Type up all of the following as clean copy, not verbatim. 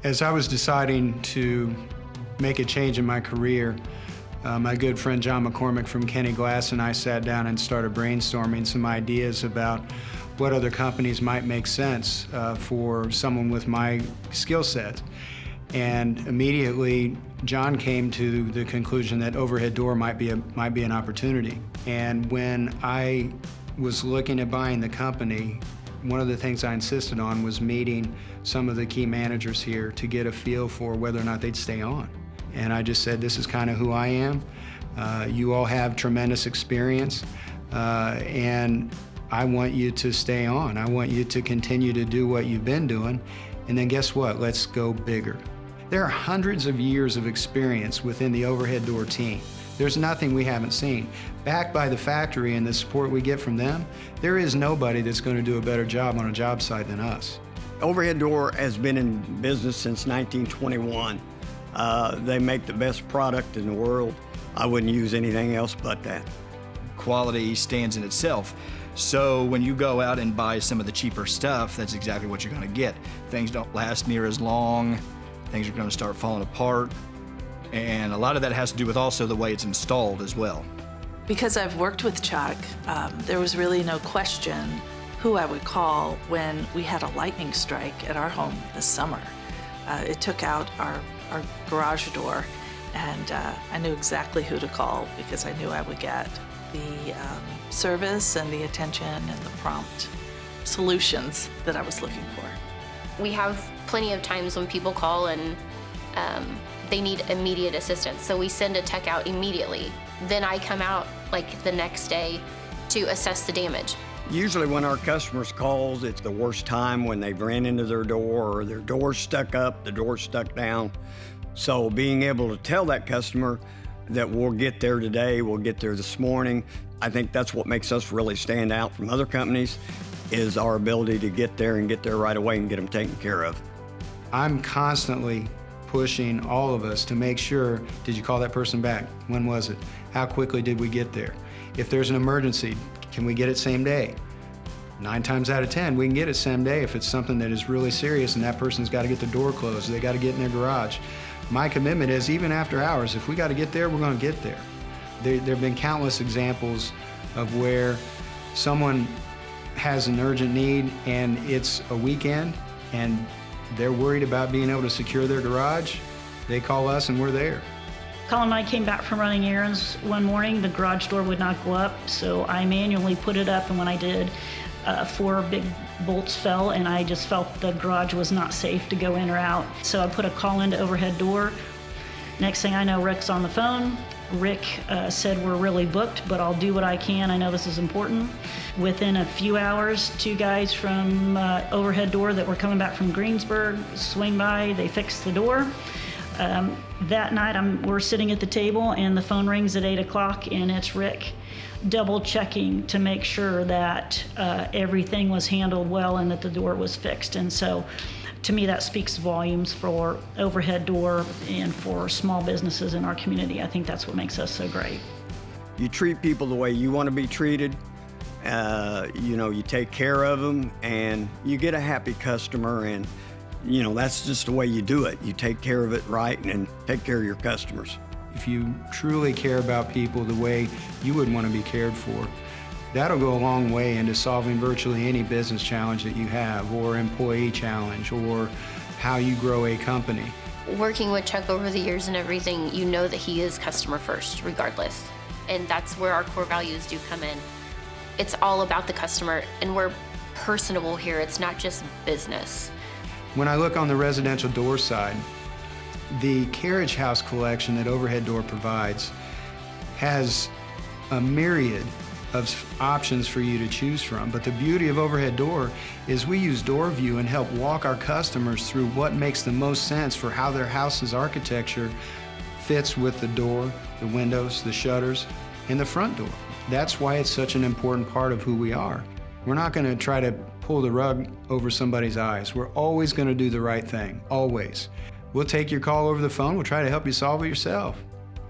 As I was deciding to make a change in my career, my good friend John McCormick from Kenny Glass and I sat down and started brainstorming some ideas about what other companies might make sense for someone with my skill set. And immediately, John came to the conclusion that Overhead Door might be an opportunity. And when I was looking at buying the company, one of the things I insisted on was meeting some of the key managers here to get a feel for whether or not they'd stay on. And I just said, this is kind of who I am. You all have tremendous experience, and I want you to stay on. I want you to continue to do what you've been doing, and then guess what? Let's go bigger. There are hundreds of years of experience within the Overhead Door team. There's nothing we haven't seen. Backed by the factory and the support we get from them, there is nobody that's going to do a better job on a job site than us. Overhead Door has been in business since 1921. They make the best product in the world. I wouldn't use anything else but that. Quality stands in itself. So when you go out and buy some of the cheaper stuff, that's exactly what you're going to get. Things don't last near as long. Things are going to start falling apart. And a lot of that has to do with also the way it's installed as well. Because I've worked with Chuck, there was really no question who I would call when we had a lightning strike at our home this summer. It took out our garage door, and I knew exactly who to call because I knew I would get the service and the attention and the prompt solutions that I was looking for. We have plenty of times when people call and they need immediate assistance, so we send a tech out immediately. Then I come out like the next day to assess the damage. Usually when our customers calls, it's the worst time when they've ran into their door or their door's stuck up, the door's stuck down. So being able to tell that customer that we'll get there today, we'll get there this morning, I think that's what makes us really stand out from other companies, is our ability to get there and get there right away and get them taken care of. I'm constantly pushing all of us to make sure, did you call that person back? When was it? How quickly did we get there? If there's an emergency, can we get it same day? 9 times out of 10, we can get it same day if it's something that is really serious and that person's got to get the door closed, they got to get in their garage. My commitment is even after hours, if we got to get there, we're going to get there. There have been countless examples of where someone has an urgent need and it's a weekend and they're worried about being able to secure their garage. They call us and we're there. Colin and I came back from running errands one morning. The garage door would not go up, so I manually put it up, and when I did, 4 big bolts fell, and I just felt the garage was not safe to go in or out. So I put a call into Overhead Door. Next thing I know, Rick's on the phone. Rick said, we're really booked, but I'll do what I can. I know this is important. Within a few hours, 2 guys from Overhead Door that were coming back from Greensburg swing by, they fixed the door. That night, we're sitting at the table, and the phone rings at 8 o'clock, and it's Rick double checking to make sure that everything was handled well and that the door was fixed. And so, to me, that speaks volumes for Overhead Door and for small businesses in our community. I think that's what makes us so great. You treat people the way you want to be treated. You take care of them, and you get a happy customer, and that's just the way you do it. You take care of it right and take care of your customers. If you truly care about people the way you would want to be cared for, that'll go a long way into solving virtually any business challenge that you have, or employee challenge, or how you grow a company. Working with Chuck over the years and everything, you know that he is customer first, regardless. And that's where our core values do come in. It's all about the customer, and we're personable here. It's not just business. When I look on the residential door side, the Carriage House collection that Overhead Door provides has a myriad of options for you to choose from. But the beauty of Overhead Door is we use DoorView and help walk our customers through what makes the most sense for how their house's architecture fits with the door, the windows, the shutters, and the front door. That's why it's such an important part of who we are. We're not going to try to pull the rug over somebody's eyes. We're always going to do the right thing, always. We'll take your call over the phone. We'll try to help you solve it yourself.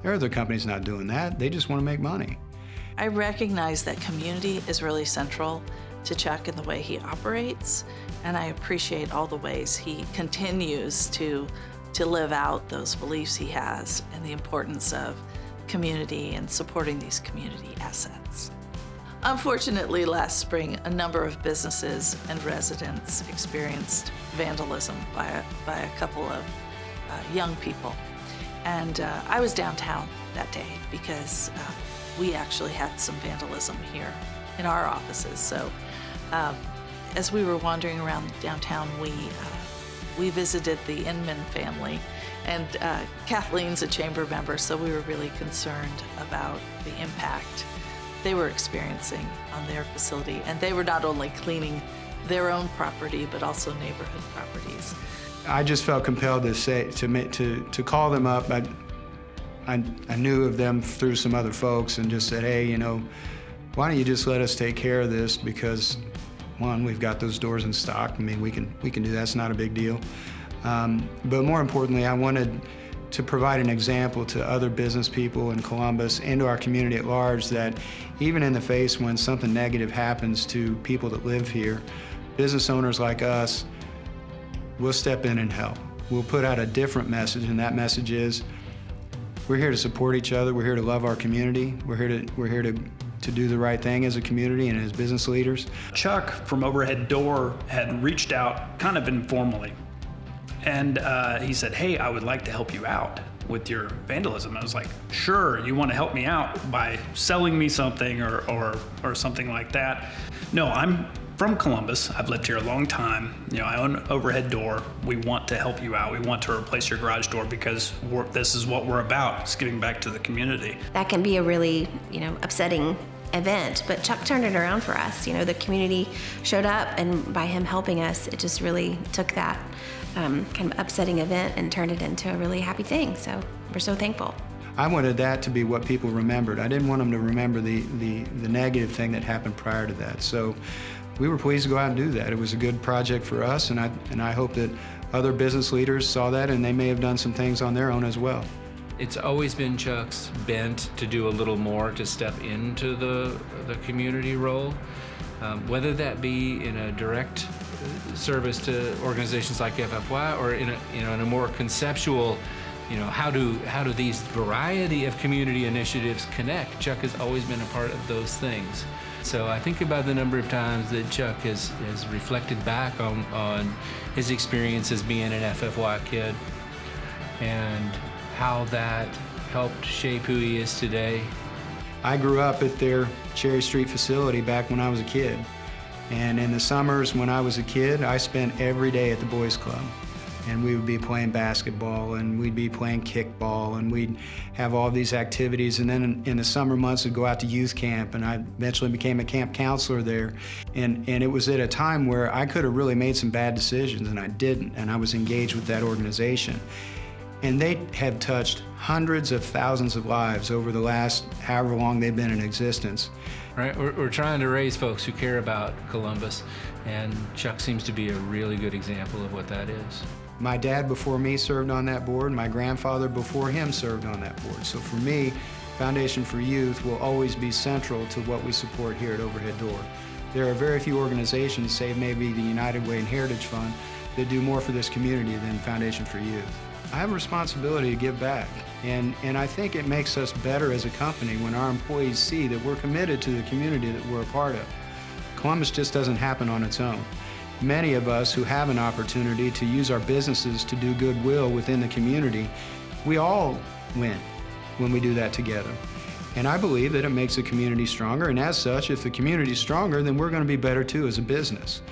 There are other companies not doing that. They just want to make money. I recognize that community is really central to Chuck and the way he operates, And I appreciate all the ways he continues to live out those beliefs he has and the importance of community and supporting these community assets. Unfortunately, last spring, a number of businesses and residents experienced vandalism by a couple of young people. And I was downtown that day because we actually had some vandalism here in our offices. So as we were wandering around downtown, we visited the Inman family, and Kathleen's a chamber member, so we were really concerned about the impact they were experiencing on their facility. And they were not only cleaning their own property, but also neighborhood properties. I just felt compelled to say to call them up. I knew of them through some other folks, and just said, hey, you know, why don't you just let us take care of this? Because one, we've got those doors in stock. I mean, we can do that. It's not a big deal. But more importantly, I wanted to provide an example to other business people in Columbus and to our community at large that even in the face when something negative happens to people that live here, business owners like us, we'll step in and help. We'll put out a different message, and that message is we're here to support each other. We're here to love our community. We're here to do the right thing as a community and as business leaders. Chuck from Overhead Door had reached out kind of informally, and he said, hey, I would like to help you out with your vandalism. I was like, sure, you want to help me out by selling me something or something like that? No, I'm from Columbus. I've lived here a long time. You know, I own Overhead Door. We want to help you out. We want to replace your garage door because this is what we're about. It's giving back to the community. That can be a really, upsetting event, but Chuck turned it around for us. The community showed up, and by him helping us, it just really took that kind of upsetting event and turned it into a really happy thing. So we're so thankful. I wanted that to be what people remembered. I didn't want them to remember the negative thing that happened prior to that. So we were pleased to go out and do that. It was a good project for us, and I hope that other business leaders saw that, and they may have done some things on their own as well. It's always been Chuck's bent to do a little more, to step into the community role, whether that be in a direct service to organizations like FFY or in a more conceptual, how do these variety of community initiatives connect? Chuck has always been a part of those things. So I think about the number of times that Chuck has reflected back on his experience as being an FFY kid and how that helped shape who he is today. I grew up at their Cherry Street facility back when I was a kid. And in the summers when I was a kid, I spent every day at the Boys Club. And we would be playing basketball, and we'd be playing kickball, and we'd have all these activities. And then in the summer months, I'd go out to youth camp, and I eventually became a camp counselor there. And it was at a time where I could have really made some bad decisions, and I didn't, and I was engaged with that organization. And they have touched hundreds of thousands of lives over the last however long they've been in existence. Right, we're trying to raise folks who care about Columbus, and Chuck seems to be a really good example of what that is. My dad before me served on that board. My grandfather before him served on that board. So for me, Foundation for Youth will always be central to what we support here at Overhead Door. There are very few organizations, save maybe the United Way and Heritage Fund, that do more for this community than Foundation for Youth. I have a responsibility to give back, and I think it makes us better as a company when our employees see that we're committed to the community that we're a part of. Columbus just doesn't happen on its own. Many of us who have an opportunity to use our businesses to do goodwill within the community, we all win when we do that together. And I believe that it makes the community stronger, and as such, if the community is stronger, then we're going to be better too as a business.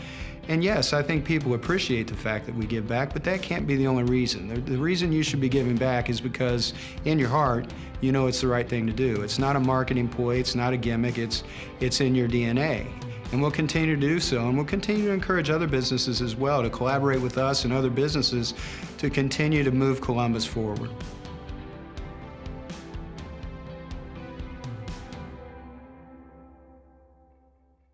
And yes, I think people appreciate the fact that we give back, but that can't be the only reason. The reason you should be giving back is because in your heart, you know it's the right thing to do. It's not a marketing ploy, it's not a gimmick, it's in your DNA. And we'll continue to do so, and we'll continue to encourage other businesses as well to collaborate with us and other businesses to continue to move Columbus forward.